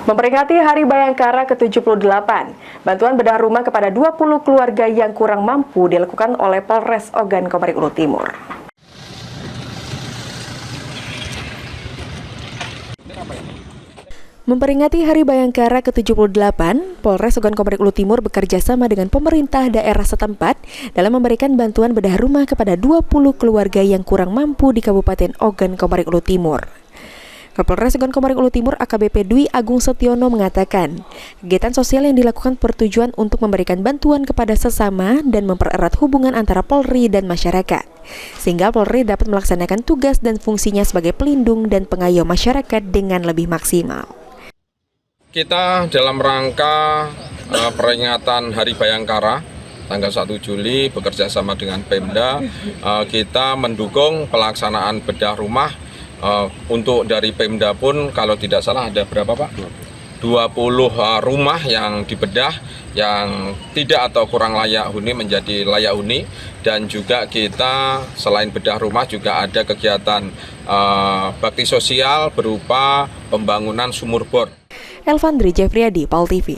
Memperingati Hari Bayangkara ke-78, bantuan bedah rumah kepada 20 keluarga yang kurang mampu dilakukan oleh Polres Ogan Komering Ulu Timur. Memperingati Hari Bayangkara ke-78, Polres Ogan Komering Ulu Timur bekerja sama dengan pemerintah daerah setempat dalam memberikan bantuan bedah rumah kepada 20 keluarga yang kurang mampu di Kabupaten Ogan Komering Ulu Timur. Kapolres Ogan Komering Ulu Timur AKBP Dwi Agung Setiono mengatakan, kegiatan sosial yang dilakukan bertujuan untuk memberikan bantuan kepada sesama dan mempererat hubungan antara Polri dan masyarakat, sehingga Polri dapat melaksanakan tugas dan fungsinya sebagai pelindung dan pengayom masyarakat dengan lebih maksimal. Kita dalam rangka peringatan Hari Bayangkara tanggal 1 Juli bekerja sama dengan Pemda, kita mendukung pelaksanaan bedah rumah. Untuk dari Pemda pun kalau tidak salah ada berapa Pak? 20 rumah yang dibedah yang tidak atau kurang layak huni menjadi layak huni, dan juga kita selain bedah rumah juga ada kegiatan bakti sosial berupa pembangunan sumur bor. Elvandri Jeffriyadi, PAL TV.